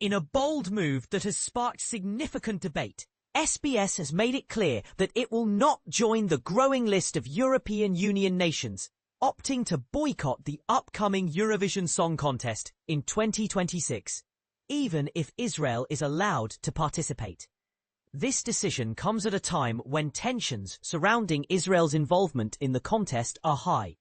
In a bold move that has sparked significant debate, SBS has made it clear that it will not join the growing list of European Union nations, opting to boycott the upcoming Eurovision Song Contest in 2026, even if Israel is allowed to participate. This decision comes at a time when tensions surrounding Israel's involvement in the contest are high,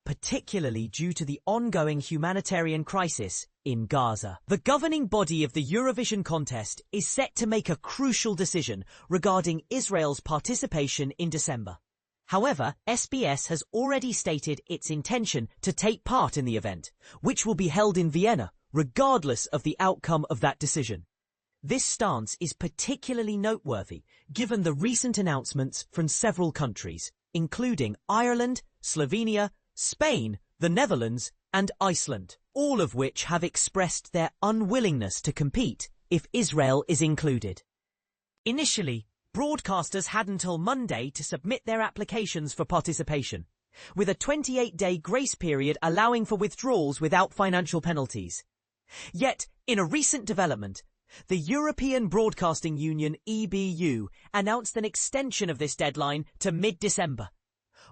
particularly due to the ongoing humanitarian crisis in Gaza. The governing body of the Eurovision contest is set to make a crucial decision regarding Israel's participation in December. However, SBS has already stated its intention to take part in the event, which will be held in Vienna, regardless of the outcome of that decision. This stance is particularly noteworthy given the recent announcements from several countries, including Ireland, Slovenia, Spain, the Netherlands, and Iceland, all of which have expressed their unwillingness to compete if Israel is included. Initially, broadcasters had until Monday to submit their applications for participation, with a 28-day grace period allowing for withdrawals without financial penalties. Yet, in a recent development, the European Broadcasting Union (EBU) announced an extension of this deadline to mid-December.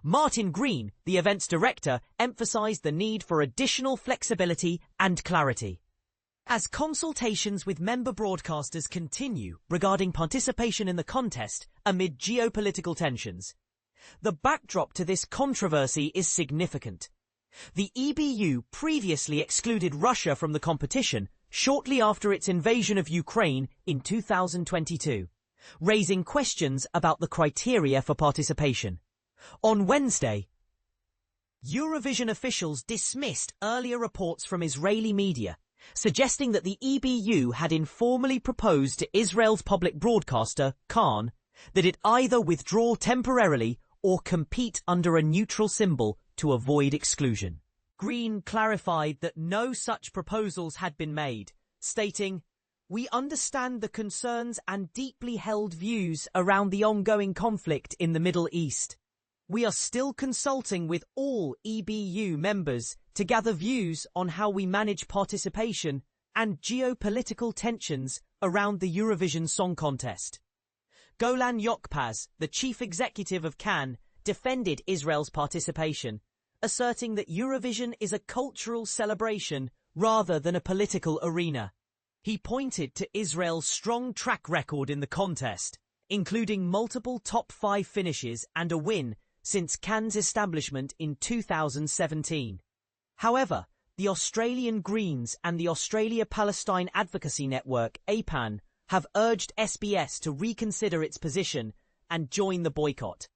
Martin Green, the event's director, emphasized the need for additional flexibility and clarity. As consultations with member broadcasters continue regarding participation in the contest amid geopolitical tensions, the backdrop to this controversy is significant. The EBU previously excluded Russia from the competition shortly after its invasion of Ukraine in 2022, raising questions about the criteria for participation. On Wednesday, Eurovision officials dismissed earlier reports from Israeli media, suggesting that the EBU had informally proposed to Israel's public broadcaster, Khan, that it either withdraw temporarily or compete under a neutral symbol to avoid exclusion. Green clarified that no such proposals had been made, stating, "We understand the concerns and deeply held views around the ongoing conflict in the Middle East. We are still consulting with all EBU members to gather views on how we manage participation and geopolitical tensions around the Eurovision Song Contest." Golan Yokpaz, the chief executive of Cannes, defended Israel's participation, asserting that Eurovision is a cultural celebration rather than a political arena. He pointed to Israel's strong track record in the contest, including multiple top 5 finishes and a win since Cannes' establishment in 2017. However, the Australian Greens and the Australia Palestine Advocacy Network, APAN, have urged SBS to reconsider its position and join the boycott.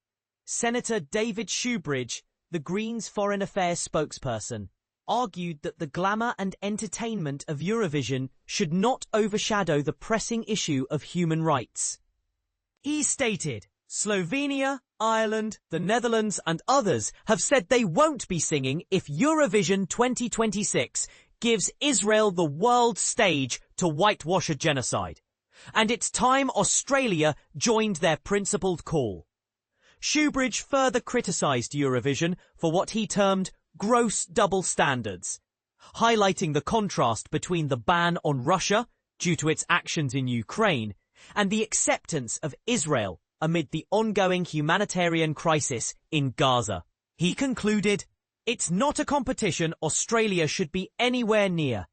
Senator David Shoebridge, the Greens' foreign affairs spokesperson, argued that the glamour and entertainment of Eurovision should not overshadow the pressing issue of human rights. He stated, "Slovenia, Ireland, the Netherlands and others have said they won't be singing if Eurovision 2026 gives Israel the world stage to whitewash a genocide. And it's time Australia joined their principled call." Shoebridge further criticised Eurovision for what he termed gross double standards, highlighting the contrast between the ban on Russia due to its actions in Ukraine and the acceptance of Israel amid the ongoing humanitarian crisis in Gaza. He concluded, "It's not a competition Australia should be anywhere near."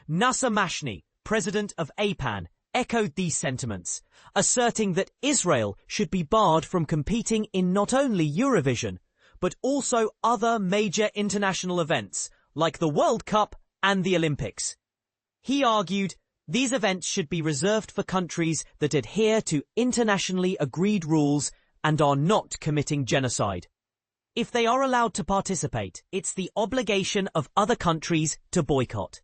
Nasser Mashni, president of APAN, echoed these sentiments, asserting that Israel should be barred from competing in not only Eurovision, but also other major international events like the World Cup and the Olympics. He argued these events should be reserved for countries that adhere to internationally agreed rules and are not committing genocide. If they are allowed to participate, it's the obligation of other countries to boycott.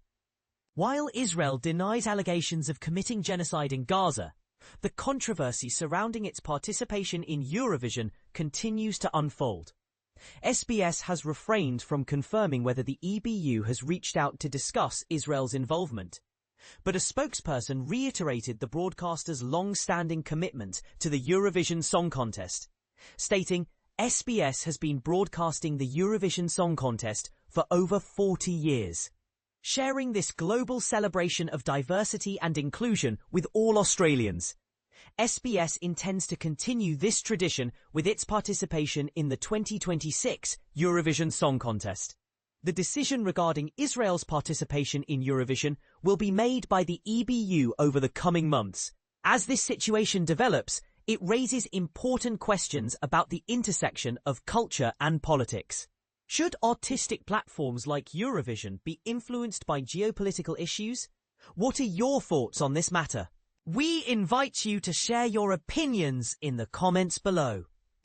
While Israel denies allegations of committing genocide in Gaza, the controversy surrounding its participation in Eurovision continues to unfold. SBS has refrained from confirming whether the EBU has reached out to discuss Israel's involvement, but a spokesperson reiterated the broadcaster's long-standing commitment to the Eurovision Song Contest, stating, "SBS has been broadcasting the Eurovision Song Contest for over 40 years. sharing this global celebration of diversity and inclusion with all Australians. SBS intends to continue this tradition with its participation in the 2026 Eurovision Song Contest. The decision regarding Israel's participation in Eurovision will be made by the EBU over the coming months. As this situation develops, it raises important questions about the intersection of culture and politics. Should artistic platforms like Eurovision be influenced by geopolitical issues? What are your thoughts on this matter? We invite you to share your opinions in the comments below.